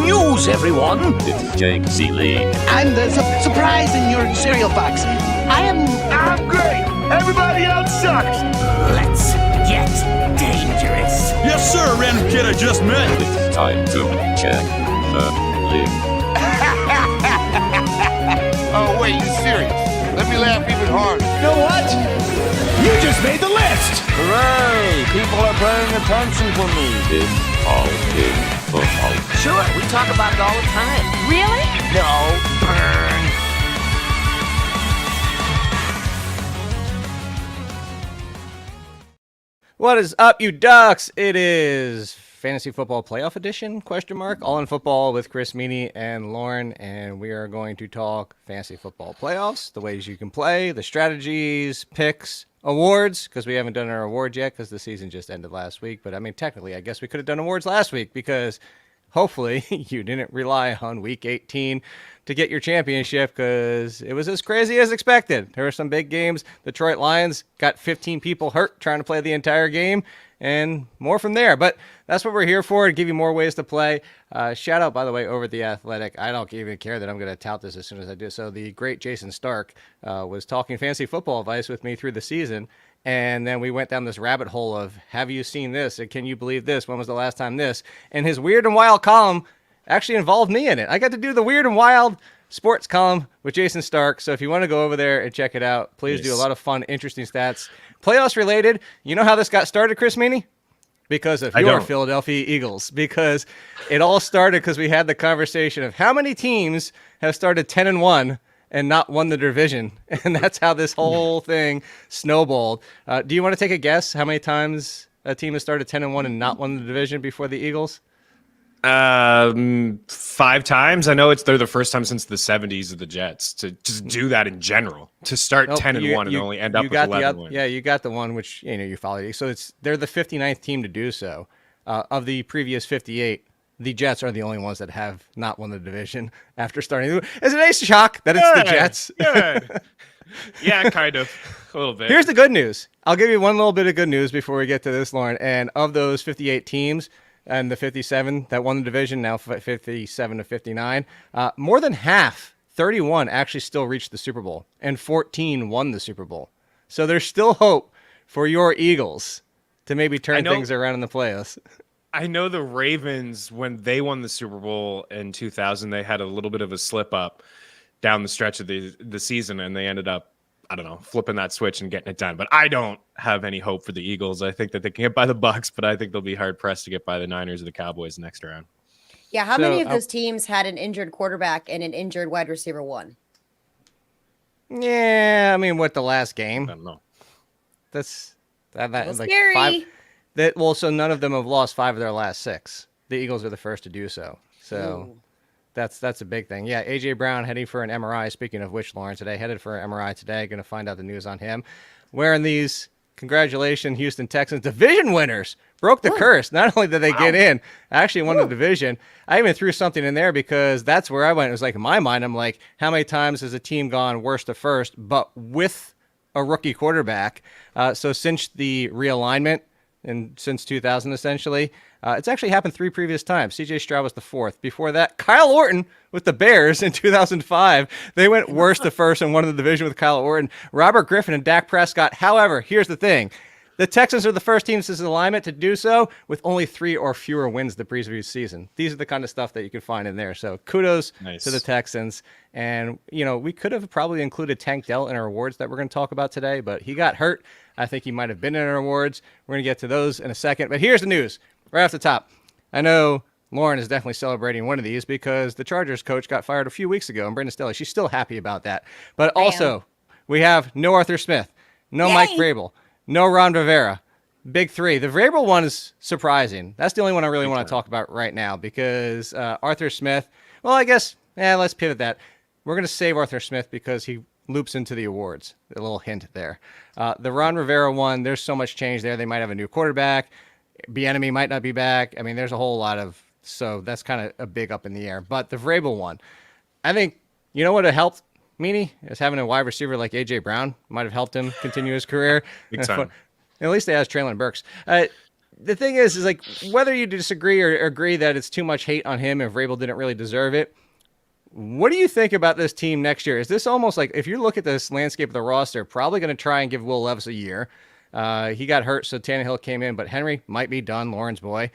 news, everyone. It's Jake Ciely. And there's a surprise in your cereal box. I'm great. Everybody else sucks. Let's get dangerous. Yes, sir, random kid I just met. It's time to check the list. Oh, wait, you're serious? Let me laugh even harder. You know what? You just made the list. Hooray! People are paying attention to me. It's all in football. Sure, we talk about it all the time. Really? No, burn. What is up, you ducks? It is Fantasy Football Playoff Edition, ? All in football with Chris, Meaney, and Lauren, and we are going to talk fantasy football playoffs, the ways you can play, the strategies, picks, awards, because we haven't done our award yet because the season just ended last week. But, I mean, technically, I guess we could have done awards last week because hopefully you didn't rely on Week 18 to get your championship because it was as crazy as expected. There were some big games. Detroit Lions got 15 people hurt trying to play the entire game and more from there. But that's what we're here for, to give you more ways to play. Shout out, by the way, over at The Athletic. I don't even care that I'm going to tout this as soon as I do. So the great Jason Stark was talking fantasy football advice with me through the season. And then we went down this rabbit hole of, have you seen this? And can you believe this? When was the last time this? And his Weird and Wild column actually involved me in it. I got to do the Weird and Wild sports column with Jason Stark. So if you want to go over there and check it out, please do. A lot of fun, interesting stats. Playoffs related. You know how this got started, Chris Meaney? Because of your Philadelphia Eagles. Because it all started because we had the conversation of how many teams have started 10-1 and not won the division. And that's how this whole thing snowballed. Do you want to take a guess how many times a team has started 10-1 and not won the division before the Eagles? 5 times. I know they're the first time since the 70s of the Jets to just do that in general, to start 10-1 and only end up with 11 wins. Yeah, you got the one which you follow. So they're the 59th team to do so. Of the previous 58, the Jets are the only ones that have not won the division after starting. Is it a shock that it's the Jets? Yeah, kind of. A little bit. Here's the good news. I'll give you one little bit of good news before we get to this, Lauren. And of those 58 teams, and the 57 that won the division, now 57 to 59, more than half, 31, actually still reached the Super Bowl, and 14 won the Super Bowl. So there's still hope for your Eagles to maybe turn things around in the playoffs. I know the Ravens, when they won the Super Bowl in 2000, they had a little bit of a slip up down the stretch of the season, and they ended up, I don't know, flipping that switch and getting it done. But I don't have any hope for the Eagles. I think that they can get by the Bucs, but I think they'll be hard-pressed to get by the Niners or the Cowboys next round. Yeah, how many of those teams had an injured quarterback and an injured wide receiver one? Yeah, I mean, what, the last game? I don't know. That's like scary. So none of them have lost 5 of their last 6. The Eagles are the first to do so. So Ooh. That's a big thing. Yeah, A.J. Brown heading for an MRI. Speaking of which, Lauren, headed for an MRI today. Going to find out the news on him. Wearing these, congratulations, Houston Texans, division winners. Broke the curse. Not only did they get in, actually won the division. I even threw something in there because that's where I went. It was like, in my mind, I'm like, how many times has a team gone worst to first, but with a rookie quarterback? So since the realignment, and since 2000, essentially, it's actually happened 3 previous times. C.J. Stroud was the 4th. Before that, Kyle Orton with the Bears in 2005. They went worst to first and won the division with Kyle Orton. Robert Griffin and Dak Prescott. However, here's the thing. The Texans are the first team since alignment to do so with only 3 or fewer wins the previous season. These are the kind of stuff that you can find in there. So kudos to the Texans. And, we could have probably included Tank Dell in our awards that we're going to talk about today, but he got hurt. I think he might have been in our awards. We're going to get to those in a second. But here's the news right off the top. I know Lauren is definitely celebrating one of these because the Chargers coach got fired a few weeks ago, and Brandon Staley, she's still happy about that. But also, we have no Arthur Smith, no Mike Vrabel, no Ron Rivera. Big 3. The Vrabel one is surprising. That's the only one I really want to talk about right now because Arthur Smith, well, I guess, let's pivot that. We're going to save Arthur Smith because he loops into the awards. A little hint there. The Ron Rivera one, there's so much change there. They might have a new quarterback. Bieniemy might not be back. I mean, there's a whole lot of, so that's kind of a big up in the air. But the Vrabel one, I think, you know what it helped Meaney is having a wide receiver like A.J. Brown might have helped him continue his career. Big time. At least they has Traylon Burks. the thing is like whether you disagree or agree that it's too much hate on him if Vrabel didn't really deserve it. What do you think about this team next year? Is this almost like, if you look at this landscape of the roster, probably going to try and give Will Levis a year. He got hurt, so Tannehill came in, but Henry might be done, Lauren's boy.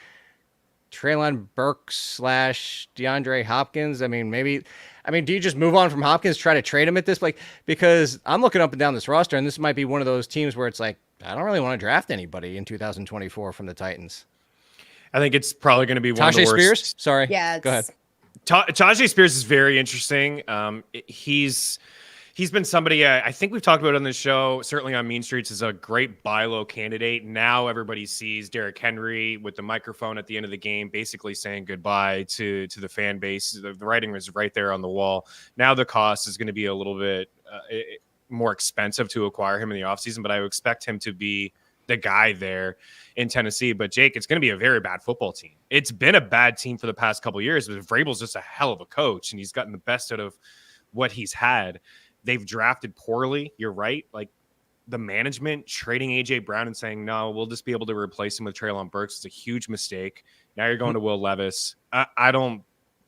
Treylon Burks / DeAndre Hopkins. I mean, do you just move on from Hopkins, try to trade him at this? Like, because I'm looking up and down this roster, and this might be one of those teams where it's like, I don't really want to draft anybody in 2024 from the Titans. I think it's probably going to be one of the worst. Spears? Sorry. Yeah. Go ahead. Tajay Spears is very interesting. He's been somebody I think we've talked about on this show, certainly on Mean Streets, is a great buy low candidate. Now everybody sees Derrick Henry with the microphone at the end of the game, basically saying goodbye to the fan base. The writing was right there on the wall. Now the cost is going to be a little bit more expensive to acquire him in the offseason, but I would expect him to be the guy there in Tennessee. But Jake, it's going to be a very bad football team. It's been a bad team for the past couple of years, but Vrabel's just a hell of a coach, and he's gotten the best out of what he's had. They've drafted poorly. You're right. Like, the management trading AJ Brown and saying, no, we'll just be able to replace him with Treylon Burks is a huge mistake. Now you're going to Will Levis.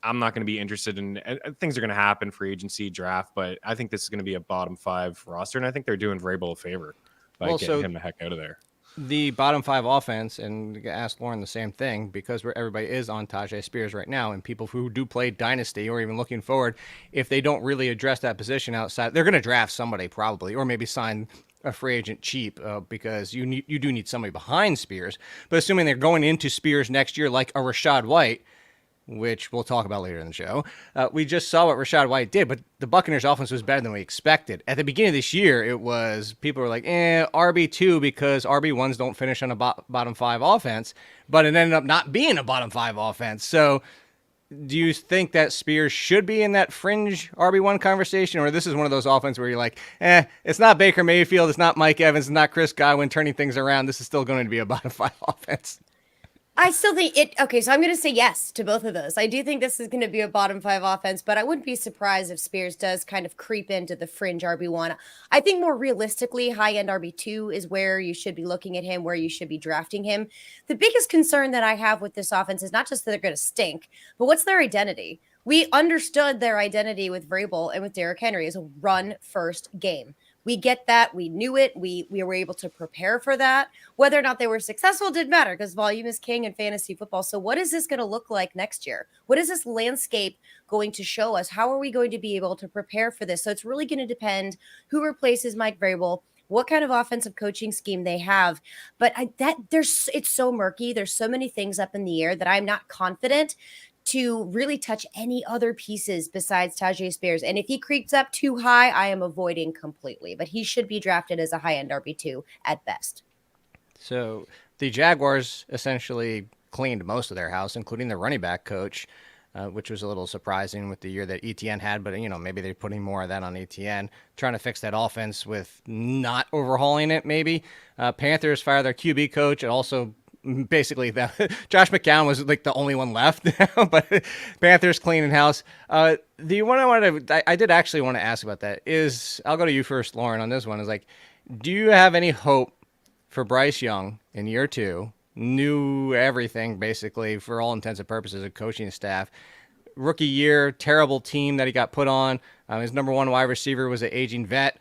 I'm not going to be interested in things are going to happen for agency draft, but I think this is going to be a bottom 5 roster. And I think they're doing Vrabel a favor by getting him the heck out of there. The bottom 5 offense, and ask Lauren the same thing, because everybody is on Tajay Spears right now, and people who do play Dynasty or even looking forward, if they don't really address that position outside, they're going to draft somebody probably, or maybe sign a free agent cheap, because you do need somebody behind Spears. But assuming they're going into Spears next year like a Rachaad White, which we'll talk about later in the show. We just saw what Rachaad White did, but the Buccaneers offense was better than we expected. At the beginning of this year, people were like, RB2 because RB1s don't finish on a bottom 5 offense, but it ended up not being a bottom 5 offense. So do you think that Spears should be in that fringe RB1 conversation, or this is one of those offenses where you're like, it's not Baker Mayfield, it's not Mike Evans, it's not Chris Godwin turning things around. This is still going to be a bottom 5 offense. I still think okay, so I'm going to say yes to both of those. I do think this is going to be a bottom 5 offense, but I wouldn't be surprised if Spears does kind of creep into the fringe RB1. I think more realistically, high-end RB2 is where you should be looking at him, where you should be drafting him. The biggest concern that I have with this offense is not just that they're going to stink, but what's their identity? We understood their identity with Vrabel and with Derrick Henry as a run-first game. We get that. We knew it. We were able to prepare for that. Whether or not they were successful didn't matter because volume is king in fantasy football. So what is this going to look like next year? What is this landscape going to show us? How are we going to be able to prepare for this? So it's really going to depend who replaces Mike Vrabel, what kind of offensive coaching scheme they have. But it's so murky. There's so many things up in the air that I'm not confident to really touch any other pieces besides Tajay Spears. And if he creeps up too high, I am avoiding completely. But he should be drafted as a high-end RB2 at best. So the Jaguars essentially cleaned most of their house, including the running back coach, which was a little surprising with the year that ETN had. But, maybe they're putting more of that on ETN, trying to fix that offense with not overhauling it maybe. Panthers fired their QB coach and also basically that Josh McCown was like the only one left now, but Panthers cleaning house. The one I did actually want to ask about that is, I'll go to you first, Lauren, on this one, is like, do you have any hope for Bryce Young in year 2? Knew everything basically for all intents and purposes of coaching staff. Rookie year, terrible team that he got put on. His number 1 wide receiver was an aging vet.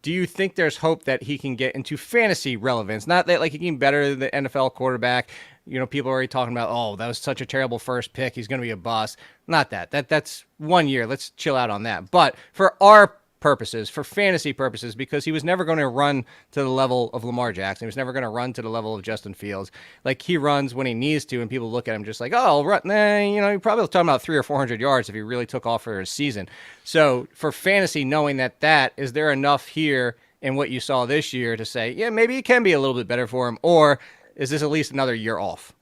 Do you think there's hope that he can get into fantasy relevance? Not that like he can better the NFL quarterback. People are already talking about, that was such a terrible first pick. He's going to be a bust. Not that. That's 1 year. Let's chill out on that. But for our purposes, for fantasy purposes, because he was never going to run to the level of Lamar Jackson. He was never going to run to the level of Justin Fields. Like, he runs when he needs to, and people look at him just like, I'll run. He probably was talking about 300 or 400 yards if he really took off for a season. So for fantasy, knowing that, is there enough here in what you saw this year to say, yeah, maybe it can be a little bit better for him, or is this at least another year off?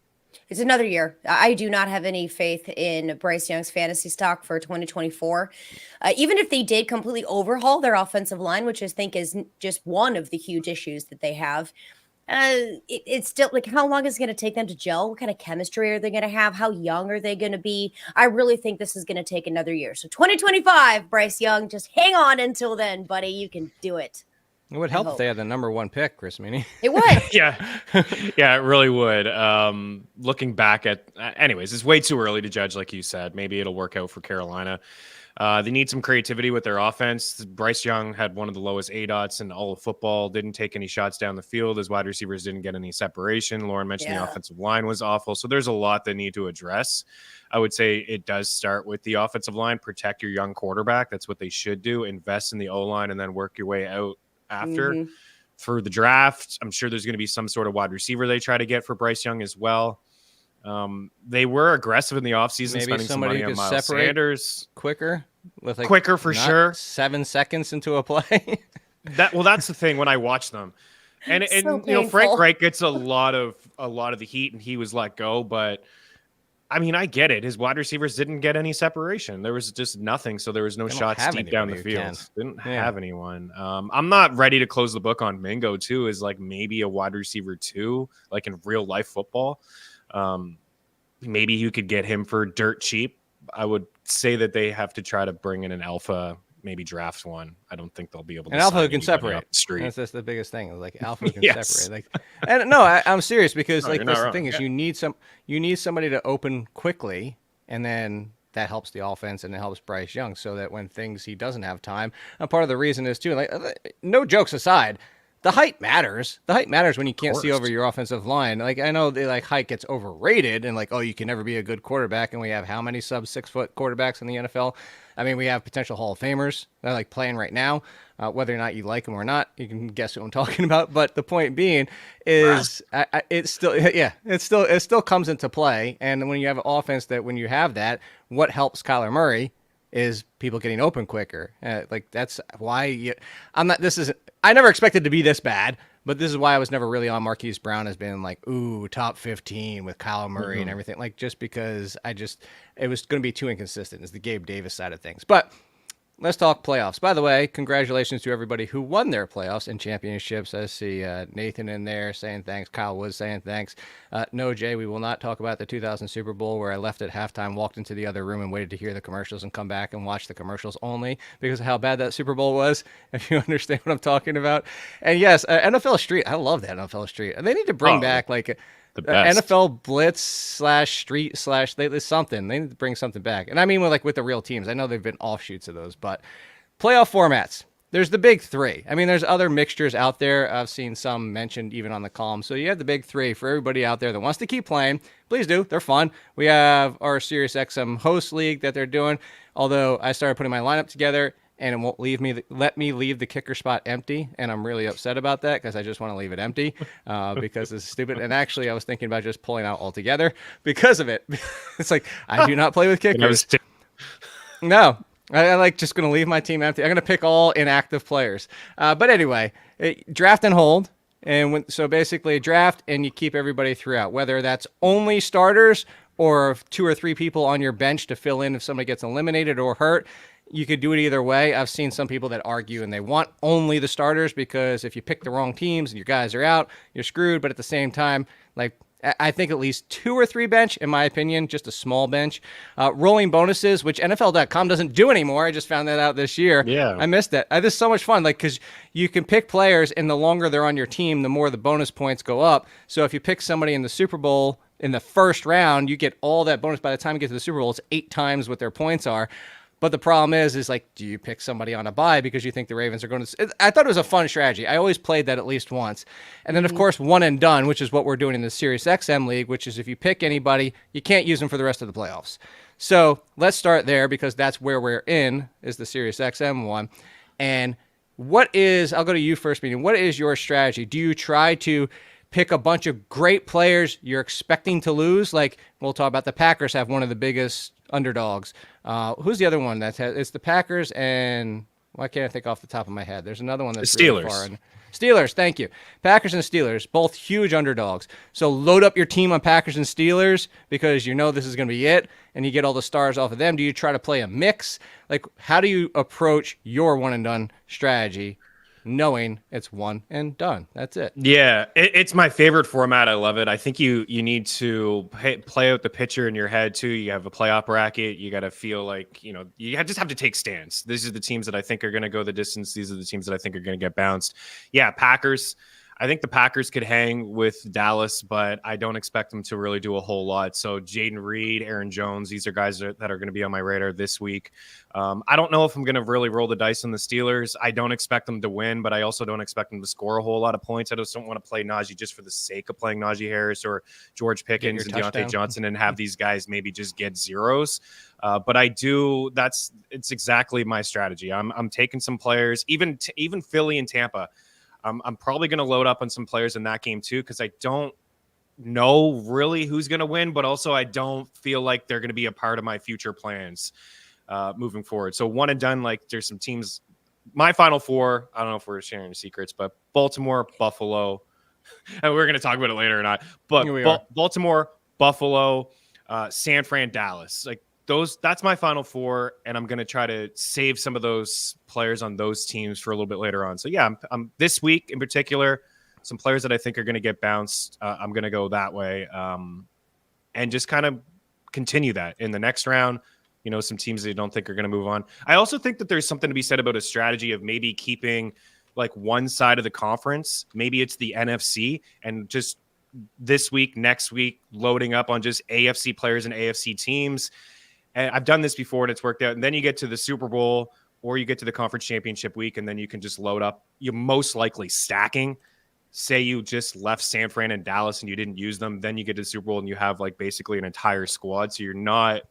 It's another year. I do not have any faith in Bryce Young's fantasy stock for 2024. Even if they did completely overhaul their offensive line, which I think is just one of the huge issues that they have, it's still like, how long is it going to take them to gel? What kind of chemistry are they going to have? How young are they going to be? I really think this is going to take another year. So 2025, Bryce Young, just hang on until then, buddy. You can do it. It would help if they had the number 1 pick, Chris Meaney. It would. Yeah, yeah, it really would. Looking back at, anyways, it's way too early to judge, like you said. Maybe it'll work out for Carolina. They need some creativity with their offense. Bryce Young had one of the lowest ADOTs in all of football, didn't take any shots down the field. His wide receivers didn't get any separation. Lauren mentioned the offensive line was awful. So there's a lot they need to address. I would say it does start with the offensive line. Protect your young quarterback. That's what they should do. Invest in the O-line and then work your way out after through the draft. I'm sure there's going to be some sort of wide receiver they try to get for Bryce Young as well. They were aggressive in the offseason, spending some money on Miles Sanders. Quicker for sure. 7 seconds into a play. That's the thing when I watch them. And So you know, Frank painful. Reich gets a lot of the heat and he was let go, but I mean, I get it. His wide receivers didn't get any separation. There was just nothing, so there was no shots deep down the field. Didn't have anyone. I'm not ready to close the book on Mingo too, as like maybe a wide receiver 2, like in real life football. Maybe you could get him for dirt cheap. I would say that they have to try to bring in an alpha, maybe draft one. I don't think they'll be able to. An alpha who sign can anybody separate. off the street. That's the biggest thing. Like alpha who can Yes. separate. Like, and no, I'm serious because No, like you're that's not the thing wrong. is you need somebody to open quickly, and then that helps the offense and it helps Bryce Young so that when he doesn't have time. And part of the reason is too, like no jokes aside. The height matters. The height matters when you can't see over your offensive line. Like I know height gets overrated and like, oh, you can never be a good quarterback. And we have how many sub 6 foot quarterbacks in the NFL? I mean, we have potential Hall of Famers that are like playing right now. Whether or not you like them or not, you can guess who I'm talking about. But the point being is, it still comes into play. And when you have an offense when you have that, what helps Kyler Murray is people getting open quicker. Like that's why I never expected to be this bad, but this is why I was never really on Marquise Brown as being like, ooh, top 15 with Kyle Murray and everything. Like just because it was going to be too inconsistent is the Gabe Davis side of things. But let's talk playoffs. By the way, congratulations to everybody who won their playoffs and championships. I see Nathan in there saying thanks. Kyle was saying thanks. No, Jay, we will not talk about the 2000 Super Bowl where I left at halftime, walked into the other room, and waited to hear the commercials and come back and watch the commercials only because of how bad that Super Bowl was, if you understand what I'm talking about. And yes, NFL Street. I love that NFL Street. And they need to bring back like the best. NFL NFL Blitz /Street/ there's something. They need to bring something back. And I mean with the real teams. I know they've been offshoots of those, but playoff formats. There's the big 3. I mean, there's other mixtures out there. I've seen some mentioned even on the column. So you have the big 3 for everybody out there that wants to keep playing. Please do. They're fun. We have our SiriusXM host league that they're doing. Although I started putting my lineup together and it won't let me leave the kicker spot empty, and I'm really upset about that because I just want to leave it empty because it's stupid. And actually, I was thinking about just pulling out altogether because of it. It's like I do not play with kickers. No, I like just going to leave my team empty. I'm going to pick all inactive players. But anyway, draft and hold. And so basically draft and you keep everybody throughout, whether that's only starters or 2 or 3 people on your bench to fill in if somebody gets eliminated or hurt. You could do it either way. I've seen some people that argue and they want only the starters because if you pick the wrong teams and your guys are out, you're screwed. But at the same time, like I think at least 2 or 3 bench, in my opinion, just a small bench. Rolling bonuses, which NFL.com doesn't do anymore. I just found that out this year. Yeah. I missed it. This is so much fun, like because you can pick players, and the longer they're on your team, the more the bonus points go up. So if you pick somebody in the Super Bowl in the first round, you get all that bonus. By the time you get to the Super Bowl, it's 8 times what their points are. But the problem is like, do you pick somebody on a bye because you think the Ravens are going to... I thought it was a fun strategy. I always played that at least once. And then, of course, one and done, which is what we're doing in the SiriusXM League, which is if you pick anybody, you can't use them for the rest of the playoffs. So let's start there because that's where we're in, is the SiriusXM one. And I'll go to you first, Meaney. What is your strategy? Do you try to pick a bunch of great players you're expecting to lose? Like, we'll talk about the Packers have one of the biggest underdogs. Who's the other one it's the Packers and why can't I think off the top of my head? There's another one that's The really Steelers. far in. Steelers, thank you. Packers and Steelers, both huge underdogs. So load up your team on Packers and Steelers because you know this is going to be it, and you get all the stars off of them. Do you try to play a mix? Like, how do you approach your one and done strategy? knowing it's one and done. That's it. Yeah, it's my favorite format. I love it. I think you need to play out the picture in your head too. You have a playoff bracket. You got to feel like, you just have to take stands. These are the teams that I think are going to go the distance. These are the teams that I think are going to get bounced. Yeah, Packers. I think the Packers could hang with Dallas, but I don't expect them to really do a whole lot. So Jaden Reed, Aaron Jones, these are guys that are going to be on my radar this week. I don't know if I'm going to really roll the dice on the Steelers. I don't expect them to win, but I also don't expect them to score a whole lot of points. I just don't want to play Najee just for the sake of playing Najee Harris or George Pickens and Deontay Johnson and have these guys maybe just get zeros. But it's exactly my strategy. I'm taking some players, even Philly and Tampa. I'm probably going to load up on some players in that game too, because I don't know really who's going to win, but also I don't feel like they're going to be a part of my future plans moving forward. So one and done, like there's some teams, my final four, I don't know if we're sharing secrets, but Baltimore, Buffalo, and we're going to talk about it later or not, but Baltimore, Buffalo, San Fran, Dallas, like that's my final four, and I'm going to try to save some of those players on those teams for a little bit later on. So yeah, I'm this week in particular, some players that I think are going to get bounced. I'm going to go that way, and just kind of continue that in the next round. Some teams that I don't think are going to move on. I also think that there's something to be said about a strategy of maybe keeping like one side of the conference. Maybe it's the NFC, and just this week, next week, loading up on just AFC players and AFC teams. And I've done this before and it's worked out. And then you get to the Super Bowl or you get to the conference championship week, and then you can just load up. You're most likely stacking. Say you just left San Fran and Dallas and you didn't use them. Then you get to the Super Bowl and you have like basically an entire squad. So you're not,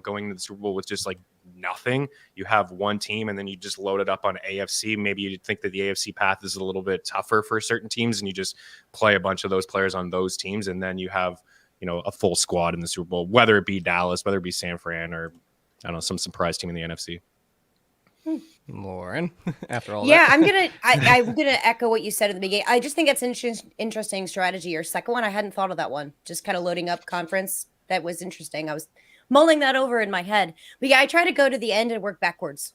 going to the Super Bowl with just like nothing. You have one team and then you just load it up on AFC. Maybe you think that the AFC path is a little bit tougher for certain teams and you just play a bunch of those players on those teams. And then you have, a full squad in the Super Bowl, whether it be Dallas, whether it be San Fran, or I don't know, some surprise team in the NFC. Lauren, after all yeah, that. I'm gonna echo what you said at the beginning. I just think it's an interesting strategy. Your second one, I hadn't thought of that one. Just kind of loading up conference. That was interesting. I was mulling that over in my head. But yeah, I try to go to the end and work backwards.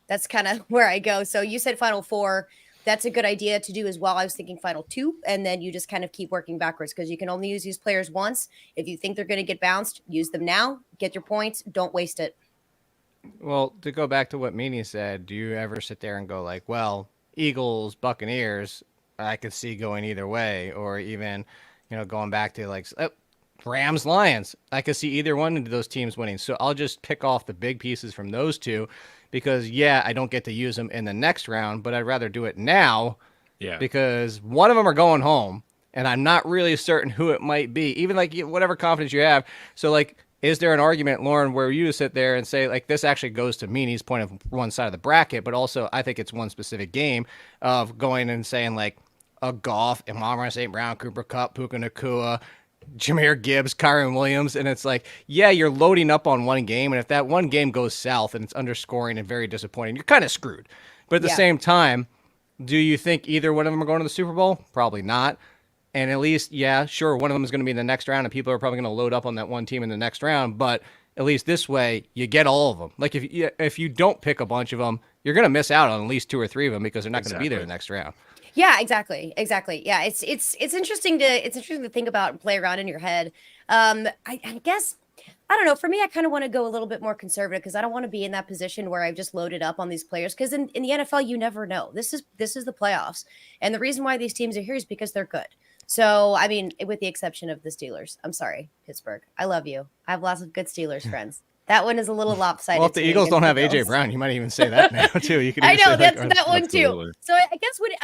That's kind of where I go. So you said final four. That's a good idea to do as well. I was thinking final two, and then you just kind of keep working backwards because you can only use these players once. If you think they're going to get bounced, use them now. Get your points. Don't waste it. Well, to go back to what Meaney said, do you ever sit there and go like, well, Eagles, Buccaneers, I could see going either way, or even, going back to like Rams, Lions, I could see either one of those teams winning. So I'll just pick off the big pieces from those two because, yeah, I don't get to use them in the next round, but I'd rather do it now because one of them are going home, and I'm not really certain who it might be, even like whatever confidence you have. So, like, is there an argument, Lauren, where you sit there and say, like, this actually goes to Meaney's point of one side of the bracket, but also I think it's one specific game of going and saying, like, a Goff, Amon-Ra St. Brown, Cooper Kupp, Puka Nacua, Jahmyr Gibbs, Kyron Williams, and it's like, yeah, you're loading up on one game, and if that one game goes south and it's underscoring and very disappointing, you're kind of screwed. But at the same time, do you think either one of them are going to the Super Bowl? Probably not. And at least, yeah, sure, one of them is going to be in the next round, and people are probably going to load up on that one team in the next round, but at least this way, you get all of them. Like, if you don't pick a bunch of them, you're going to miss out on at least 2 or 3 of them because they're not going to be there the next round. Yeah, exactly. Yeah, it's interesting to think about and play around in your head. I guess, I don't know. For me, I kind of want to go a little bit more conservative because I don't want to be in that position where I've just loaded up on these players. Because in the NFL, you never know. This is the playoffs, and the reason why these teams are here is because they're good. So, I mean, with the exception of the Steelers. I'm sorry, Pittsburgh. I love you. I have lots of good Steelers friends. That one is a little lopsided. Well, if the Eagles don't have AJ Brown, you might even say that now too. You could. I know that's that one too. So I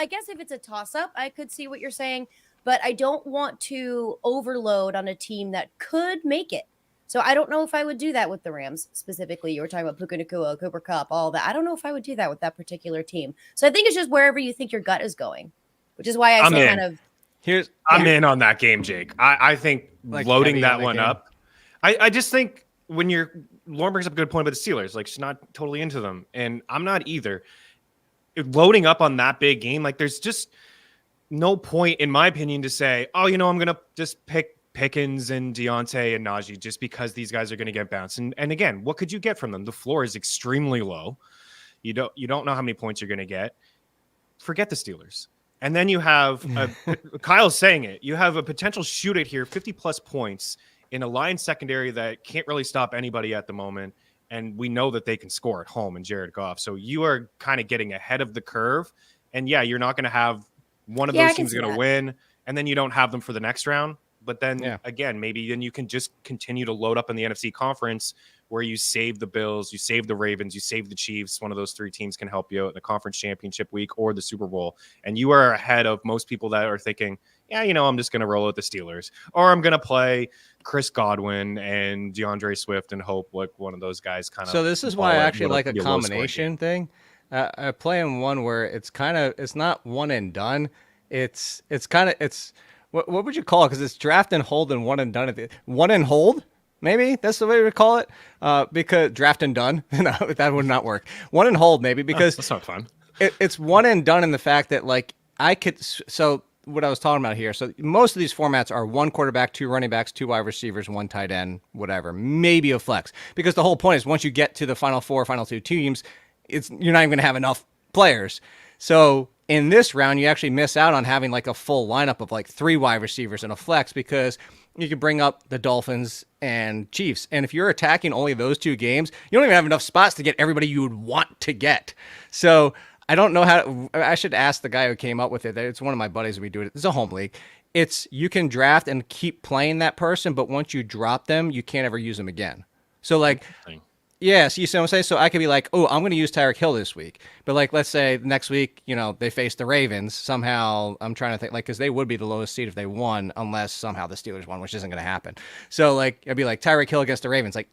guess if it's a toss-up, I could see what you're saying, but I don't want to overload on a team that could make it. So I don't know if I would do that with the Rams specifically. You were talking about Puka Nacua, Cooper Kupp, all that. I don't know if I would do that with that particular team. So I think it's just wherever you think your gut is going, which is why I say kind of. I'm in on that game, Jake. I think like loading that one up. I just think when Lauren brings up a good point about the Steelers, like she's not totally into them, and I'm not either. Loading up on that big game, like there's just no point, in my opinion, to say, oh, I'm going to just pick Pickens and Deontay and Najee just because these guys are going to get bounced. And again, what could you get from them? The floor is extremely low. You don't know how many points you're going to get. forget the Steelers. And then you have Kyle's saying it. You have a potential shoot it here, 50 plus points in a Lions secondary that can't really stop anybody at the moment. And we know that they can score at home in Jared Goff. So you are kind of getting ahead of the curve. And yeah, you're not going to have one of those teams going to win. And then you don't have them for the next round. But then again, maybe then you can just continue to load up in the NFC conference where you save the Bills, you save the Ravens, you save the Chiefs. One of those three teams can help you out in the conference championship week or the Super Bowl. And you are ahead of most people that are thinking, yeah, I'm just going to roll with the Steelers, or I'm going to play Chris Godwin and DeAndre Swift and hope like one of those guys kind of. So this is why I actually like a combination thing. I play in one where it's not one and done. It's what would you call it? Because it's draft and hold and one and done. One and hold. Maybe that's the way we call it. Because draft and done. No, that would not work. One and hold, maybe, because that's not fun. It's one and done in the fact that like I could. So what I was talking about here. So most of these formats are one quarterback, two running backs, two wide receivers, one tight end, whatever. Maybe a flex. Because the whole point is once you get to the final four, final two teams, you're not even going to have enough players. So in this round, you actually miss out on having like a full lineup of like three wide receivers and a flex because you could bring up the Dolphins and Chiefs. And if you're attacking only those two games, you don't even have enough spots to get everybody you would want to get. So I don't know I should ask the guy who came up with it. It's one of my buddies. We do it. It's a home league. You can draft and keep playing that person, but once you drop them, you can't ever use them again. So like, yeah, so you see what I'm saying? So I could be like, oh, I'm going to use Tyreek Hill this week. But like, let's say next week, they face the Ravens. Somehow I'm trying to think because they would be the lowest seed if they won, unless somehow the Steelers won, which isn't going to happen. So like, it'd be like Tyreek Hill against the Ravens. Like,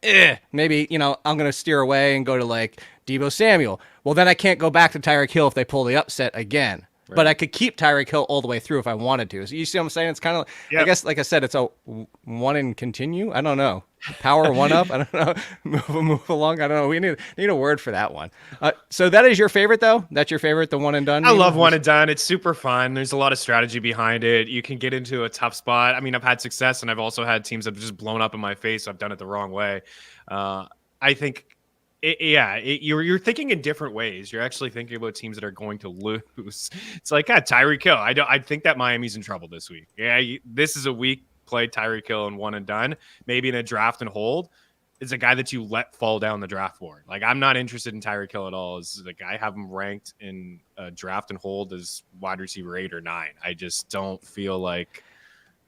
maybe, I'm going to steer away and go to like Deebo Samuel. Well, then I can't go back to Tyreek Hill if they pull the upset again. Right. But I could keep Tyreek Hill all the way through if I wanted to. So you see what I'm saying? It's kind of, I guess, like I said, it's a one and continue. I don't know. Power one up. I don't know. Move along. I don't know. We need a word for that one. So that is your favorite, though? That's your favorite, the one and done? I love one and done. It's super fun. There's a lot of strategy behind it. You can get into a tough spot. I mean, I've had success, and I've also had teams that have just blown up in my face. I've done it the wrong way. I think you're thinking in different ways. You're actually thinking about teams that are going to lose. It's like, Tyreek Hill. I think that Miami's in trouble this week. Yeah, this is a week play Tyreek Hill and one and done. Maybe in a draft and hold. It's a guy that you let fall down the draft board. Like, I'm not interested in Tyreek Hill at all. I have him ranked in a draft and hold as wide receiver 8 or 9. I just don't feel like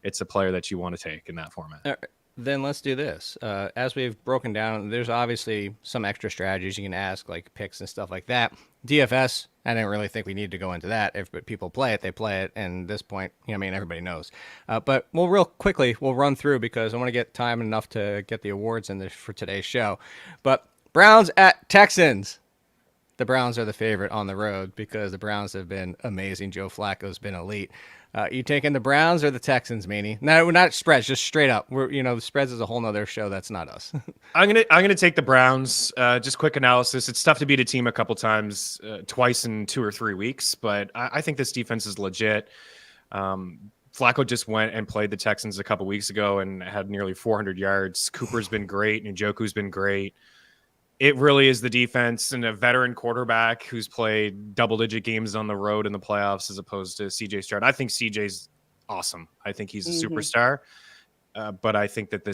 it's a player that you want to take in that format. Then let's do this. As we've broken down, there's obviously some extra strategies you can ask, like picks and stuff like that. DFS, I didn't really think we need to go into that. If people play it, they play it. And at this point, everybody knows. But we'll run through because I want to get time enough to get the awards in for today's show. But Browns at Texans. The Browns are the favorite on the road because the Browns have been amazing. Joe Flacco's been elite. You taking the Browns or the Texans, Meaney? No, not spreads, just straight up. The spreads is a whole nother show. That's not us. I'm gonna take the Browns. Just quick analysis. It's tough to beat a team a couple times, twice in 2 or 3 weeks, but I think this defense is legit. Flacco just went and played the Texans a couple weeks ago and had nearly 400 yards. Cooper's been great. Njoku's been great. It really is the defense and a veteran quarterback who's played double-digit games on the road in the playoffs as opposed to C.J. Stroud. I think C.J.'s awesome. I think he's a superstar. But I think that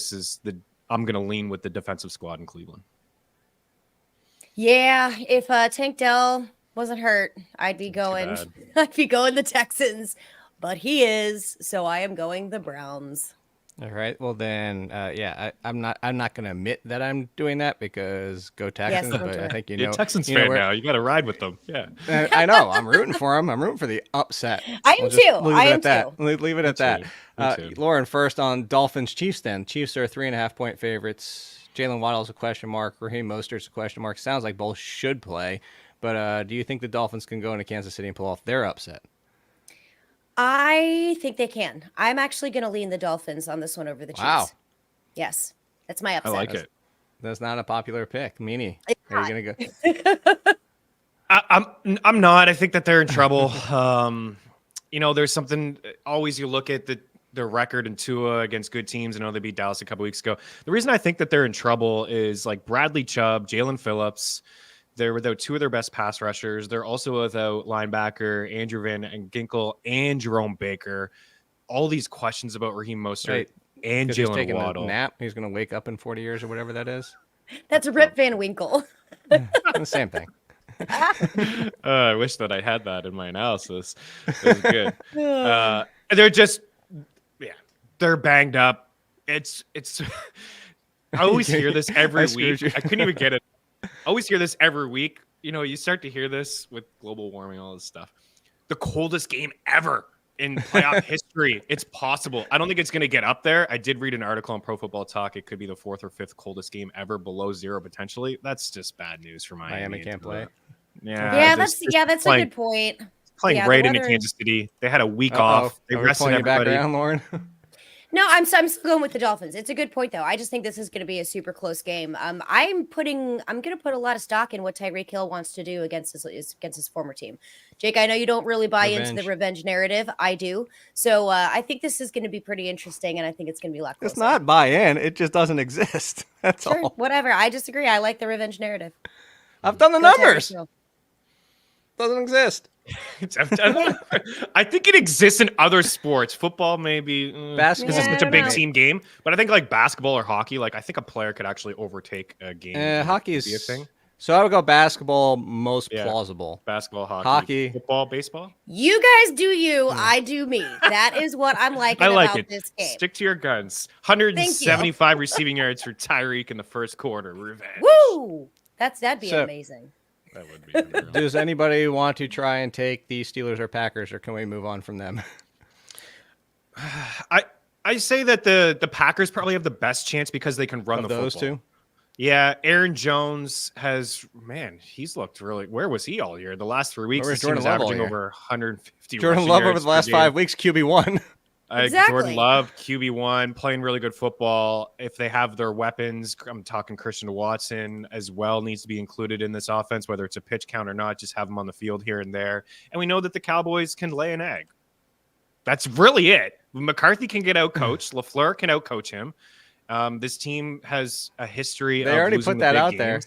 I'm going to lean with the defensive squad in Cleveland. Yeah, if Tank Dell wasn't hurt, I'd be going the Texans. But he is, so I am going the Browns. All right. Well, then, I'm not going to admit that I'm doing that because go Texans. Yes, but I think you're a Texans fan now. You got to ride with them. Yeah. I know. I'm rooting for them. I'm rooting for the upset. I am too. Leave it at that. Lauren, first on Dolphins Chiefs. Then Chiefs are 3.5-point favorites. Jalen Waddle's a question mark. Raheem Mostert's a question mark. Sounds like both should play, but do you think the Dolphins can go into Kansas City and pull off their upset? I think they can. I'm actually going to lean the Dolphins on this one over the Chiefs. Wow. Yes. That's my upset. I like it. That's not a popular pick. Meaney, are you going to go? I'm not. I think that they're in trouble. There's something always you look at their record in Tua against good teams. I know they beat Dallas a couple weeks ago. The reason I think that they're in trouble is like Bradley Chubb, Jalen Phillips, They're without two of their best pass rushers. They're also without linebacker Andrew Van Ginkel and Jerome Baker. All these questions about Raheem Mostert Right. and 'Cause he's Jalen taking Waddle. a nap. He's going to wake up in 40 years or whatever that is. That's Rip Van Winkle. The same thing. I wish that I had that in my analysis. It was good. They're just, they're banged up. It's. I always hear this every week. I couldn't even get it. I always hear this every week. You know, you start to hear this with global warming, all this stuff. The coldest game ever in playoff history. It's possible. I don't think it's going to get up there. I did read an article on Pro Football Talk. It could be the 4th or 5th coldest game ever, below zero potentially. That's just bad news for Miami. Miami can't play. Yeah, that's a good point. Playing right into Kansas City. They had a week off. They rested everybody. Back around, Lauren. No, I'm still going with the Dolphins. It's a good point, though. I just think this is going to be a super close game. I'm going to put a lot of stock in what Tyreek Hill wants to do against his former team. Jake, I know you don't really buy into the revenge narrative. I do. So I think this is going to be pretty interesting, and I think it's going to be a lot closer. It's not buy in. It just doesn't exist. That's all. Whatever. I disagree. I like the revenge narrative. I've done the numbers. Doesn't exist. I think it exists in other sports. Football, maybe. Basketball, because it's such a big team game. But I think like basketball or hockey, like I think a player could actually overtake a game. Hockey is be a thing. So I would go basketball most plausible. Basketball, hockey, football, baseball. You guys do you. I do me. That is what I'm liking about this game. Stick to your guns. 175 receiving yards for Tyreek in the first quarter. Revenge. Woo! That'd be amazing. That would be unreal. Does anybody want to try and take the Steelers or Packers, or can we move on from them? I say that the Packers probably have the best chance because they can run the those football. two. Yeah, Aaron Jones he's looked really. Where was he all year? The last 3 weeks, his team was averaging over 150. Jordan Love over the last 5 weeks, QB1. Exactly. Jordan Love, QB1, playing really good football. If they have their weapons, I'm talking Christian Watson as well, needs to be included in this offense, whether it's a pitch count or not, just have them on the field here and there. And we know that the Cowboys can lay an egg. That's really it. McCarthy can get out-coached. LaFleur can out-coach him. This team has a history They already put that out there.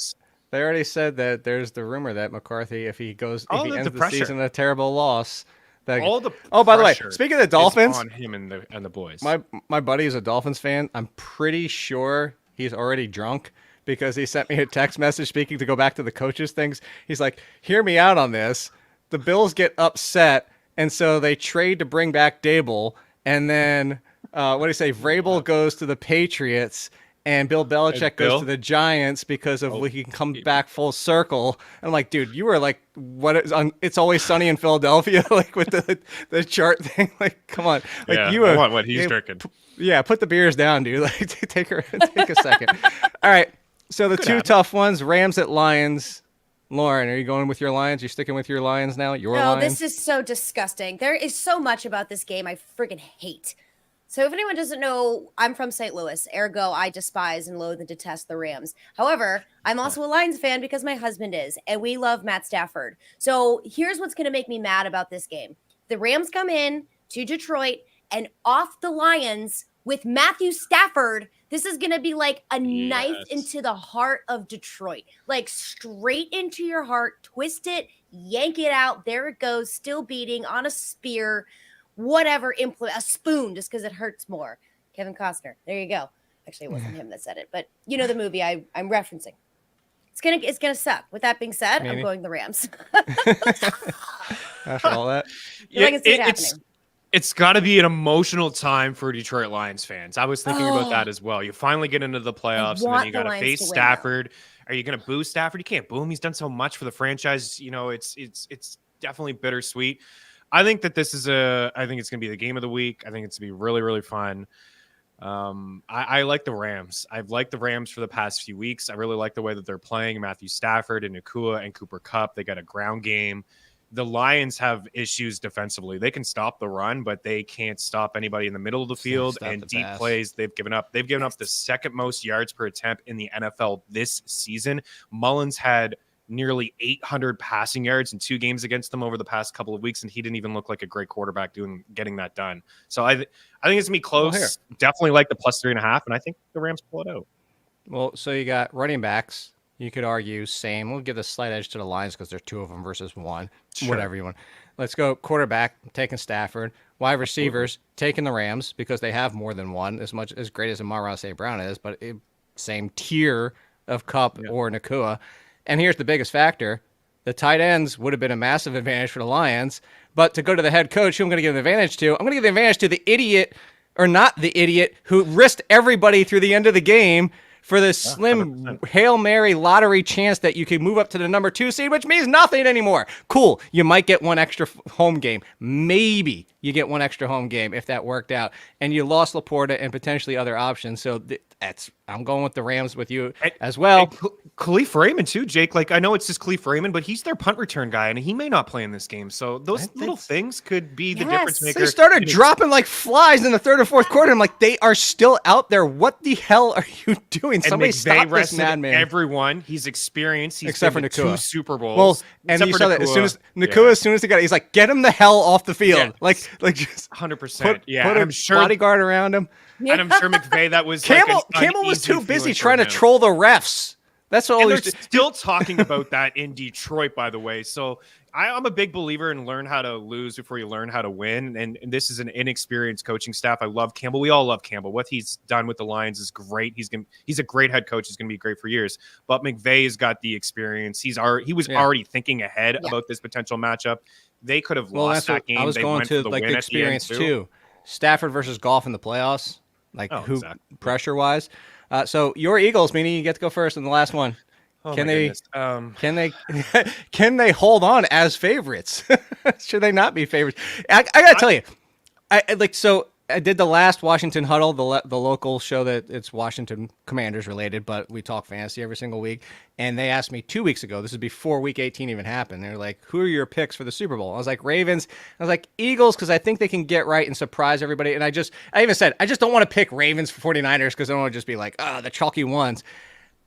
They already said that there's the rumor that McCarthy, if he ends the season a terrible loss, by the way, speaking of the Dolphins, on him and the boys. My buddy is a Dolphins fan. I'm pretty sure he's already drunk because he sent me a text message speaking to go back to the coaches things. He's like, "Hear me out on this. The Bills get upset, and so they trade to bring back Dable, and then what do you say? Vrabel goes to the Patriots." And Bill Belichick goes to the Giants because of he can come back full circle. And I'm like, dude, you were like, what is on? It's Always Sunny in Philadelphia, like with the chart thing. Like, come on, like I want what he's drinking. Put the beers down, dude. Like, take a second. All right, so the two tough ones: Rams at Lions. Lauren, are you going with your Lions? You're sticking with your Lions now? No, this is so disgusting. There is so much about this game I freaking hate. So if anyone doesn't know, I'm from St. Louis. Ergo, I despise and loathe and detest the Rams. However, I'm also a Lions fan because my husband is, and we love Matt Stafford. So here's what's going to make me mad about this game. The Rams come in to Detroit and off the Lions with Matthew Stafford. This is going to be like a knife into the heart of Detroit. Like straight into your heart, twist it, yank it out. There it goes, still beating on a spear. Whatever, a spoon, just because it hurts more. Kevin Costner. There you go. Actually, it wasn't him that said it, but you know the movie I'm referencing. It's gonna suck. With that being said, Meaney. I'm going the Rams. After all that, I can see it happening. It's got to be an emotional time for Detroit Lions fans. I was thinking about that as well. You finally get into the playoffs, and then you got to face Stafford. Are you going to boo Stafford? You can't boo him. He's done so much for the franchise. You know, it's definitely bittersweet. I think that this is I think it's going to be the game of the week. I think it's going to be really, really fun. I like the Rams. I've liked the Rams for the past few weeks. I really like the way that they're playing. Matthew Stafford and Nakua and Cooper Kupp. They got a ground game. The Lions have issues defensively. They can stop the run, but they can't stop anybody in the middle of the field and deep plays. They've given up. They've given up the second most yards per attempt in the NFL this season. Mullins had nearly 800 passing yards in 2 games against them over the past couple of weeks, and he didn't even look like a great quarterback getting that done. So I think it's gonna be close. Definitely like the +3.5, and I think the Rams pull it out. Well, so you got running backs. You could argue same. We'll give the slight edge to the Lions because there's 2 of them versus 1. Sure. Whatever you want. Let's go quarterback, taking Stafford. Wide receivers, taking the Rams because they have more than one, as great as Amon-Ra St. Brown is, but same tier of Kupp or Nakua. And here's the biggest factor. The tight ends would have been a massive advantage for the Lions, but to go to the head coach, who I'm going to give the advantage to, I'm going to give the advantage to the idiot, or not the idiot, who risked everybody through the end of the game for this slim 100%. Hail Mary lottery chance that you could move up to the number 2 seed, which means nothing anymore. Cool. You might get one extra home game. Maybe you get one extra home game if that worked out. And you lost Laporta and potentially other options. So I'm going with the Rams with you as well. And Khalif Raymond too, Jake. Like, I know it's just Khalif Raymond, but he's their punt return guy, and he may not play in this game. So those little things could be the difference maker. They started dropping like flies in the 3rd or 4th quarter. I'm like, they are still out there. What the hell are you doing? And Somebody stop this rested madman. Everyone. He's experienced. He's Except been for to Nakua. 2 Super Bowls. Well, and except you for saw that as soon as Nakua. as soon as he got it, he's like, get him the hell off the field. Yes. Like just 100%. put And a I'm sure bodyguard around him. And I'm sure McVay, that was Campbell like Campbell was uneasy too busy feeling trying to for him. troll the refs. That's all And he's they're doing. still talking about that in Detroit, by the way. So I'm a big believer in learn how to lose before you learn how to win. And this is an inexperienced coaching staff. I love Campbell. We all love Campbell. What he's done with the Lions is great. He's a great head coach. He's going to be great for years. But McVay's got the experience. He was already thinking ahead about this potential matchup. They could have lost that game. I was They going went to for like win the at the end, experience too. Stafford versus Goff in the playoffs, Exactly. pressure wise. So your Eagles, Meaney, you get to go first in the last one. Oh Can my they? goodness. Can they hold on as favorites? Should they not be favorites? I gotta tell you, I did the last Washington Huddle, the local show that it's Washington Commanders related, but we talk fantasy every single week. And they asked me 2 weeks ago, this is before Week 18 even happened. They're like, "Who are your picks for the Super Bowl?" I was like, "Ravens." I was like, "Eagles," because I think they can get right and surprise everybody. And I even said, I just don't want to pick Ravens for 49ers because I don't want to just be like, the chalky ones.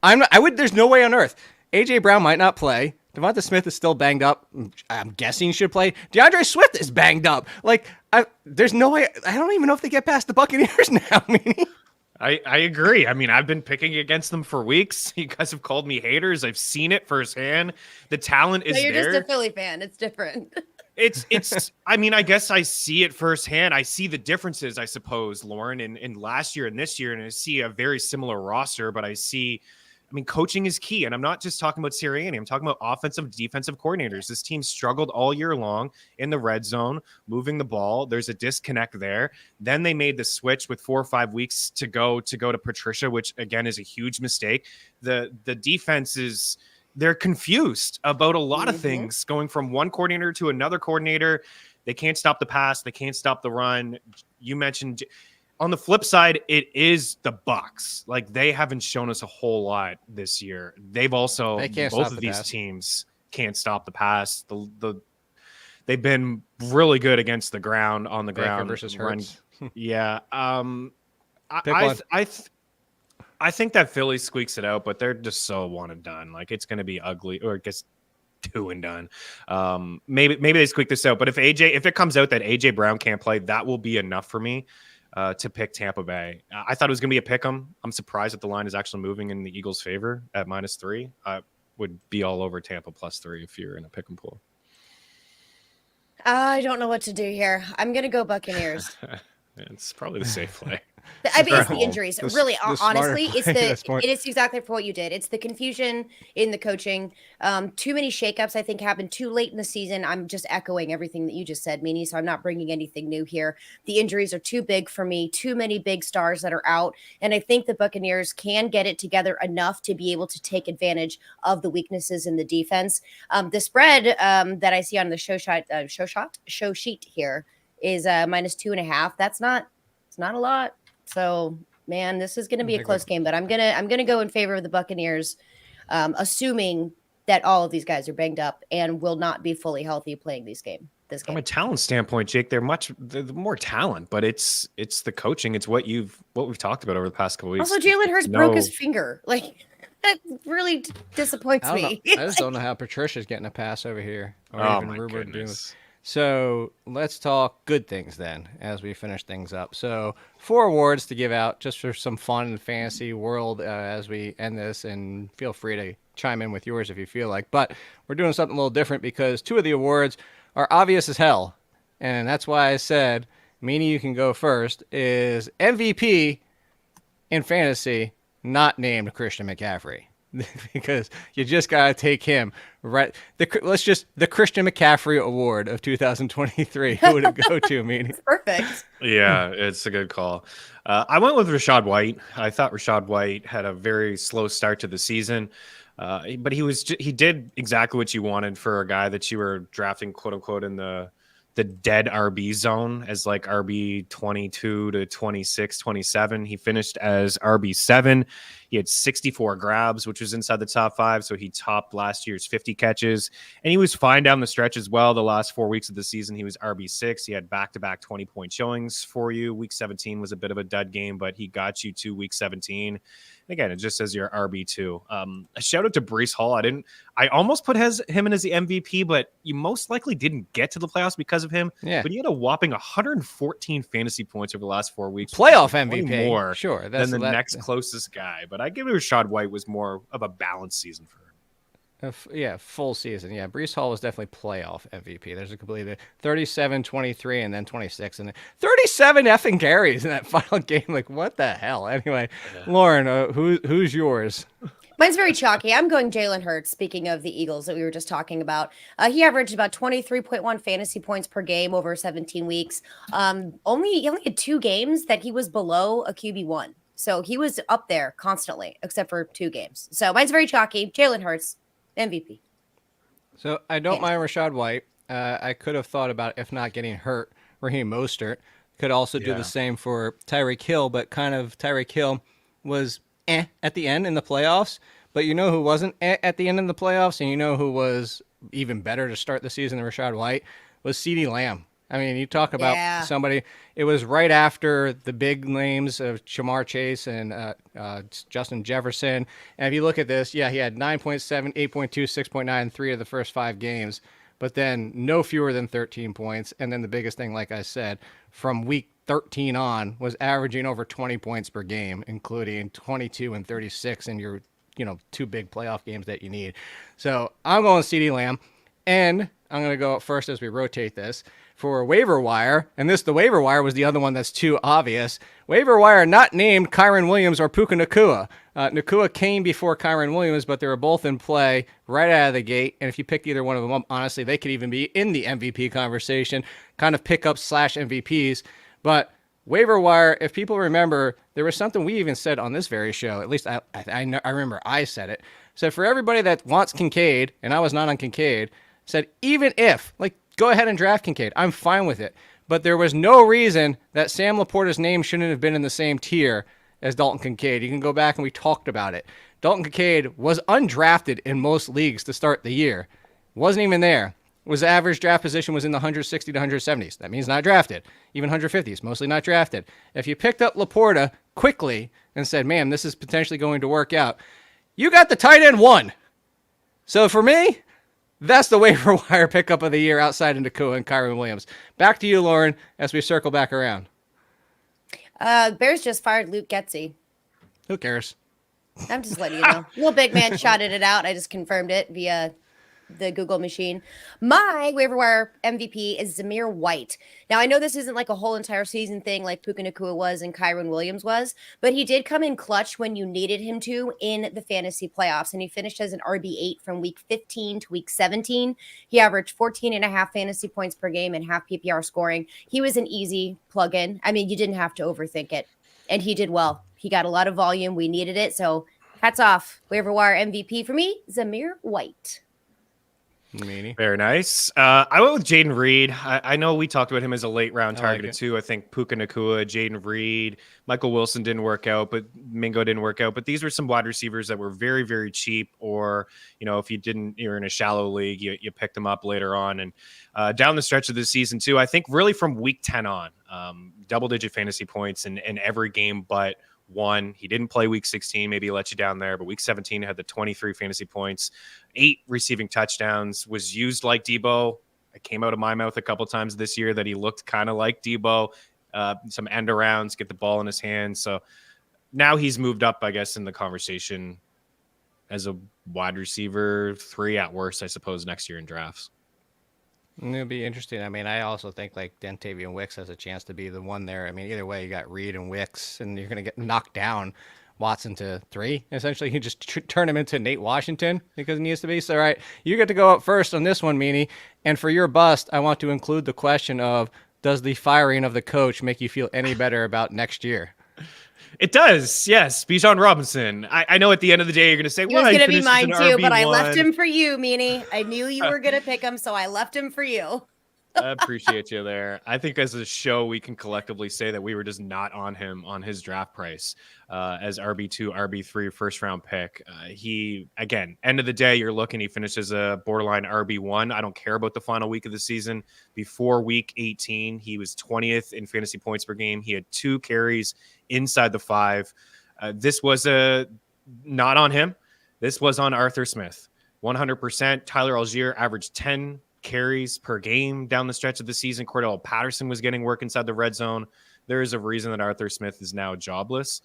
There's no way on earth. AJ Brown might not play. Devonta Smith is still banged up. I'm guessing should play. DeAndre Swift is banged up. There's no way. I don't even know if they get past the Buccaneers now. I agree. I mean, I've been picking against them for weeks. You guys have called me haters. I've seen it firsthand. The talent is you're there. just a Philly fan. It's different. It's I mean, I guess I see it firsthand. I see the differences, I suppose, Lauren, in last year and this year, and I see a very similar roster, but I mean, coaching is key. And I'm not just talking about Sirianni. I'm talking about offensive, defensive coordinators. This team struggled all year long in the red zone, moving the ball. There's a disconnect there. Then they made the switch with 4 or 5 weeks to go to Patricia, which again is a huge mistake. The defense they're confused about a lot of things, going from one coordinator to another coordinator. They can't stop the pass. They can't stop the run. You mentioned. On the flip side, it is the Bucs. Like, they haven't shown us a whole lot this year. They've also both of these teams can't stop the pass. They've been really good against the ground on the Baker ground versus Hurts. Yeah. I think that Philly squeaks it out, but they're just so one and done. Like, it's going to be ugly, or it gets 2 and done. Maybe they squeak this out, but if it comes out that AJ Brown can't play, that will be enough for me to pick Tampa Bay. I thought it was going to be a pick 'em. I'm surprised that the line is actually moving in the Eagles' favor at -3. I would be all over Tampa +3 if you're in a pick 'em pool. I don't know what to do here. I'm going to go Buccaneers. It's probably the safe play. I mean, it's the home. injuries. The Really, smarter honestly, play at this point. it is exactly for what you did. It's the confusion in the coaching. Too many shakeups, I think, happened too late in the season. I'm just echoing everything that you just said, Meaney, so I'm not bringing anything new here. The injuries are too big for me, too many big stars that are out, and I think the Buccaneers can get it together enough to be able to take advantage of the weaknesses in the defense. The spread that I see on the show sheet here is -2.5. It's not a lot. So, man, this is going to be a close game, but I'm gonna go in favor of the Buccaneers, assuming that all of these guys are banged up and will not be fully healthy playing this game. From a talent standpoint, Jake, they're more talent, but it's the coaching. It's what we've talked about over the past couple weeks. Also, Jalen Hurts broke his finger. Like, that really disappoints me. I just don't know how Patricia's getting a pass over here. Or Oh even my Rupert goodness. So let's talk good things then as we finish things up. So 4 awards to give out just for some fun in the fantasy world as we end this, and feel free to chime in with yours if you feel like. But we're doing something a little different because 2 of the awards are obvious as hell. And that's why I said, Meaney, you can go first, is MVP in fantasy not named Christian McCaffrey. Because you just got to take him right. The Christian McCaffrey Award of 2023. Who would it go to, Meaney? Perfect. Yeah, it's a good call. I went with Rachaad White. I thought Rachaad White had a very slow start to the season, but he did exactly what you wanted for a guy that you were drafting, quote unquote, in the dead RB zone as like RB 22 to 26, 27. He finished as RB 7. He had 64 grabs, which was inside the top 5. So he topped last year's 50 catches, and he was fine down the stretch as well. The last 4 weeks of the season, he was RB 6. He had back-to-back 20-point showings for you. Week 17 was a bit of a dud game, but he got you to week 17. Again, it just says you're RB2. A shout out to Bryce Hall. I almost put him in as the MVP, but you most likely didn't get to the playoffs because of him. Yeah. But he had a whopping 114 fantasy points over the last 4 weeks. Playoff MVP. More Sure. than the next closest guy. But I give it Rachaad White was more of a balanced season for him. Full season. Yeah, Bryce Hall was definitely playoff MVP. There's a complete 37, 23, and then 26, and then 37 effing carries in that final game. Like, what the hell? Anyway, Lauren, who's yours? Mine's very chalky. I'm going Jalen Hurts. Speaking of the Eagles that we were just talking about, he averaged about 23.1 fantasy points per game over 17 weeks. He only had 2 games that he was below a QB1. So he was up there constantly, except for 2 games. So mine's very chalky. Jalen Hurts, MVP. So I don't mind Rachaad White. I could have thought about, if not getting hurt, Raheem Mostert. Could also do the same for Tyreek Hill, but kind of Tyreek Hill was at the end in the playoffs. But you know who wasn't at the end in the playoffs, and you know who was even better to start the season than Rachaad White, was CeeDee Lamb. I mean, you talk about somebody, it was right after the big names of Shamar Chase and Justin Jefferson. And if you look at this, he had 9.7, 8.2, 6.9, 3 of the first 5 games, but then no fewer than 13 points. And then the biggest thing, like I said, from week 13 on was averaging over 20 points per game, including 22 and 36 in your 2 big playoff games that you need. So I'm going CeeDee Lamb, and I'm going to go up first as we rotate this. For waiver wire, and the waiver wire was the other one that's too obvious. Waiver wire not named Kyren Williams or Puka Nacua. Nacua came before Kyren Williams, but they were both in play right out of the gate. And if you picked either one of them up, honestly, they could even be in the MVP conversation, kind of pickups / MVPs. But waiver wire, if people remember, there was something we even said on this very show. At least I remember I said it. So for everybody that wants Kincaid, and I was not on Kincaid, said even if, go ahead and draft Kincaid. I'm fine with it. But there was no reason that Sam Laporta's name shouldn't have been in the same tier as Dalton Kincaid. You can go back and we talked about it. Dalton Kincaid was undrafted in most leagues to start the year. Wasn't even there. Was average draft position was in the 160 to 170s. That means not drafted. Even 150s, mostly not drafted. If you picked up Laporta quickly and said, man, this is potentially going to work out, you got the tight end 1. So for me, that's the waiver wire pickup of the year outside of Nacua and Kyren Williams. Back to you, Lauren, as we circle back around. Bears just fired Luke Getsy. Who cares? I'm just letting you know. Little big man shouted it out. I just confirmed it via the Google machine. My waiver wire MVP is Zamir White. Now, I know this isn't like a whole entire season thing like Puka Nacua was and Kyren Williams was, but he did come in clutch when you needed him to in the fantasy playoffs, and he finished as an RB8 from week 15 to week 17. He averaged 14.5 fantasy points per game and half PPR scoring. He was an easy plug-in. I mean, you didn't have to overthink it, and he did well. He got a lot of volume. We needed it, so hats off. Waiver wire MVP for me, Zamir White. Meaney. Very nice. I went with Jaden Reed. I know we talked about him as a late round target too. I think Puka Nacua, Jaden Reed, Michael Wilson didn't work out, but Mingo didn't work out. But these were some wide receivers that were very, very cheap, or if you're in a shallow league, you picked them up later on. And down the stretch of the season too, I think really from week 10 on, double-digit fantasy points in every game but one. He didn't play week 16. Maybe he let you down there, but week 17 had the 23 fantasy points, 8 receiving touchdowns, was used like Debo. It came out of my mouth a couple times this year that he looked kind of like Debo, some end arounds, get the ball in his hands. So now he's moved up, I guess, in the conversation as a wide receiver 3 at worst, I suppose, next year in drafts. It'll be interesting. I mean, I also think like Dentavian Wicks has a chance to be the one there. I mean, either way, you got Reed and Wicks, and you're going to get knocked down Watson to 3. Essentially, you just turn him into Nate Washington because he needs to be. So, all right, you get to go up first on this one, Meaney. And for your bust, I want to include the question of, does the firing of the coach make you feel any better about next year? It does, yes. Bijan Robinson. I know at the end of the day you're going to say, He was going to be mine too, RB1. but I left him for you, Meaney. I knew you were going to pick him, so I left him for you. I appreciate you there. I think as a show, we can collectively say that we were just not on him on his draft price as RB2, RB3, first round pick. He, again, end of the day, you're looking, he finishes a borderline RB1. I don't care about the final week of the season. Before week 18, he was 20th in fantasy points per game. He had 2 carries inside the 5. This was not on him. This was on Arthur Smith. 100%. Tyler Algier averaged 10 carries per game down the stretch of the season. Cordell Patterson was getting work inside the red zone. There is a reason that Arthur Smith is now jobless.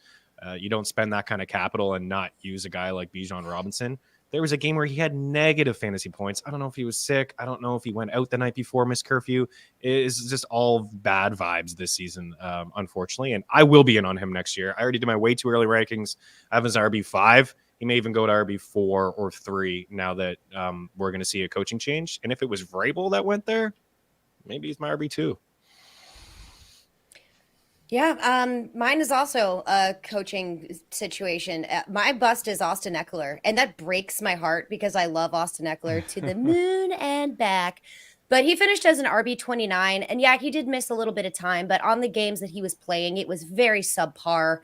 You don't spend that kind of capital and not use a guy like Bijan Robinson. There was a game where he had negative fantasy points. I don't know if he was sick. I don't know if he went out the night before, missed curfew. It's just all bad vibes this season, unfortunately. And I will be in on him next year. I already did my way too early rankings. I have his RB5. He may even go to RB4 or 3 now that we're going to see a coaching change. And if it was Vrabel that went there, maybe he's my RB2. Yeah, mine is also a coaching situation. My bust is Austin Eckler, and that breaks my heart because I love Austin Eckler to the moon and back. But he finished as an RB29, and yeah, he did miss a little bit of time, but on the games that he was playing, it was very subpar.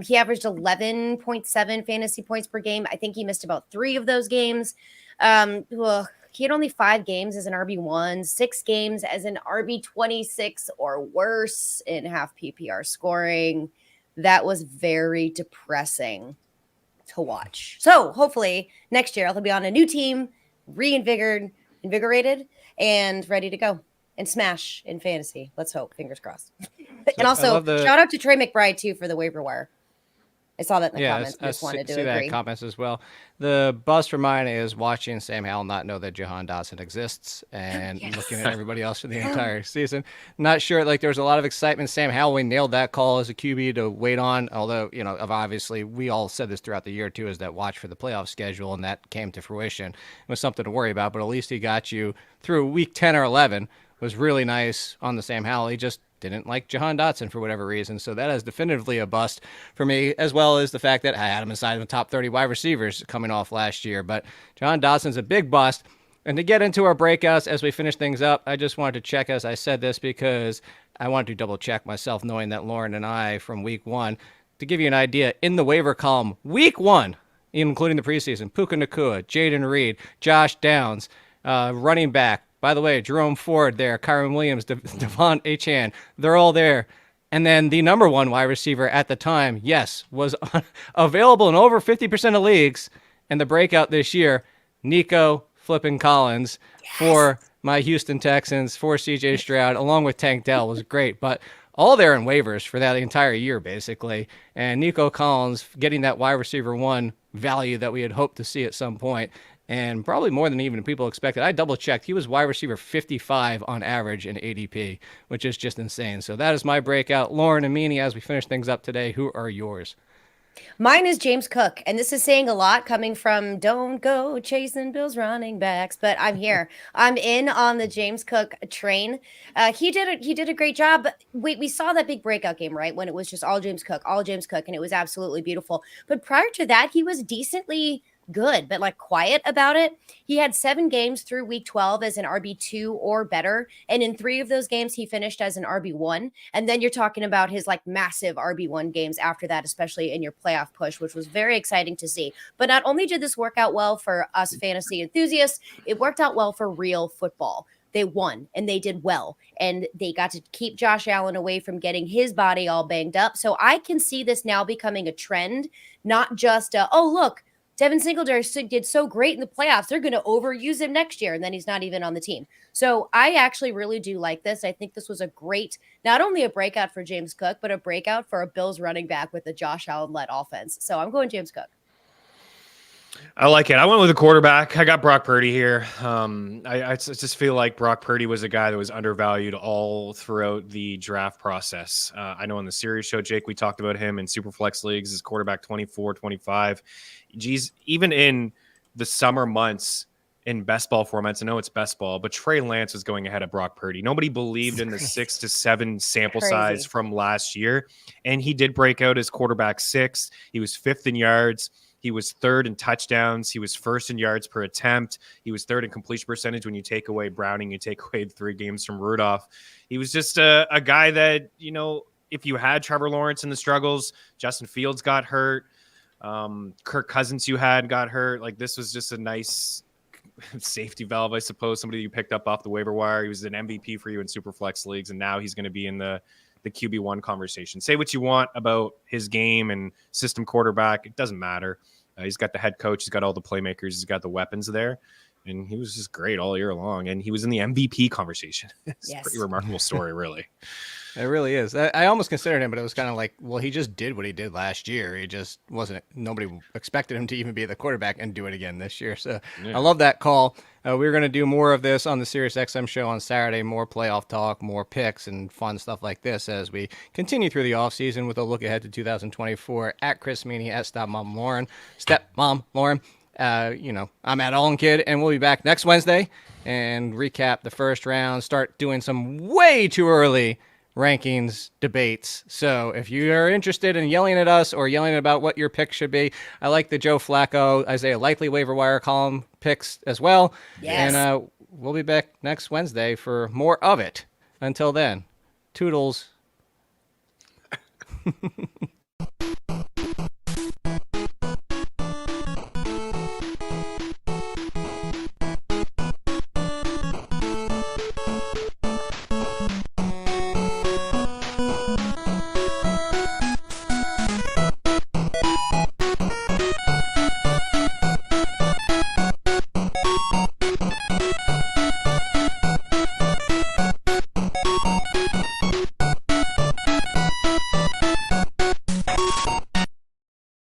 He averaged 11.7 fantasy points per game. I think he missed about 3 of those games. He had only 5 games as an RB1, 6 games as an RB26 or worse in half PPR scoring. That was very depressing to watch. So hopefully next year I'll be on a new team, invigorated, and ready to go and smash in fantasy. Let's hope. Fingers crossed. And also, shout out to Trey McBride, too, for the waiver wire. I saw that in the comments. I just wanted to agree. That comments as well. The bust for mine is watching Sam Howell not know that Jahan Dotson exists and looking at everybody else for the entire season. Not sure. Like, there was a lot of excitement. Sam Howell, we nailed that call as a QB to wait on. Although, you know, obviously we all said this throughout the year too, is that watch for the playoff schedule, and that came to fruition. It was something to worry about, but at least he got you through week 10 or 11. Was really nice on the Sam Howell. He just didn't like Jahan Dotson for whatever reason. So that is definitively a bust for me, as well as the fact that I had him inside of the top 30 wide receivers coming off last year. But Jahan Dotson's a big bust. And to get into our breakouts as we finish things up, I just wanted to check as I said this because I wanted to double check myself, knowing that Lauren and I from week 1, to give you an idea, in the waiver column, week 1, including the preseason, Puka Nacua, Jaden Reed, Josh Downs, running back. By the way, Jerome Ford there, Kyron Williams, Devon Achane, they're all there. And then the number 1 wide receiver at the time, yes, was available in over 50% of leagues. And the breakout this year, Nico flipping Collins for my Houston Texans, for CJ Stroud, along with Tank Dell, was great. But all there in waivers for that entire year, basically. And Nico Collins getting that wide receiver 1 value that we had hoped to see at some point. And probably more than even people expected. I double-checked. He was wide receiver 55 on average in ADP, which is just insane. So that is my breakout. Lauren and Meaney, as we finish things up today, who are yours? Mine is James Cook, and this is saying a lot coming from don't go chasing Bills running backs, but I'm here. I'm in on the James Cook train. He did a great job. We saw that big breakout game, right, when it was just all James Cook, and it was absolutely beautiful. But prior to that, he was decently good, but like quiet about it. He had 7 games through week 12 as an RB2 or better. And in 3 of those games, he finished as an RB1. And then you're talking about his like massive RB1 games after that, especially in your playoff push, which was very exciting to see. But not only did this work out well for us fantasy enthusiasts, it worked out well for real football. They won and they did well, and they got to keep Josh Allen away from getting his body all banged up. So I can see this now becoming a trend, not just oh, look, Devin Singletary did so great in the playoffs, they're going to overuse him next year, and then he's not even on the team. So I actually really do like this. I think this was a great, not only a breakout for James Cook, but a breakout for a Bills running back with a Josh Allen-led offense. So I'm going James Cook. I like it. I went with a quarterback. I got Brock Purdy here. I just feel like Brock Purdy was a guy that was undervalued all throughout the draft process. I know on the series show, Jake, we talked about him in Superflex leagues, his quarterback 24, 25. Geez, even in the summer months in best ball formats, I know it's best ball, but Trey Lance was going ahead of Brock Purdy. Nobody believed in the 6 to 7 sample size from last year. And he did break out as quarterback 6. He was 5th in yards. He was 3rd in touchdowns. He was 1st in yards per attempt. He was 3rd in completion percentage. When you take away Browning, you take away 3 games from Rudolph. He was just a guy that, you know, if you had Trevor Lawrence in the struggles, Justin Fields got hurt. Kirk Cousins you had got hurt. Like, this was just a nice safety valve, I suppose, somebody you picked up off the waiver wire. He was an MVP for you in Superflex leagues, and now he's going to be in the QB1 conversation. Say what you want about his game and system quarterback. It doesn't matter. He's got the head coach. He's got all the playmakers. He's got the weapons there. And he was just great all year long. And he was in the MVP conversation. It's a pretty remarkable story, really. It really is. I almost considered him, but it was kind of like, well, he just did what he did last year. He just wasn't, nobody expected him to even be the quarterback and do it again this year. So I love that call. We're going to do more of this on the SiriusXM show on Saturday, more playoff talk, more picks, and fun stuff like this as we continue through the offseason with a look ahead to 2024 at Chris Meaney, at Stepmom Lauren. Stepmom Lauren. I'm at All Kid, and we'll be back next Wednesday and recap the first round, start doing some way too early rankings debates. So if you are interested in yelling at us or yelling about what your pick should be, I like the Joe Flacco, Isaiah Likely waiver wire column picks as well. Yes. And we'll be back next Wednesday for more of it. Until then, toodles.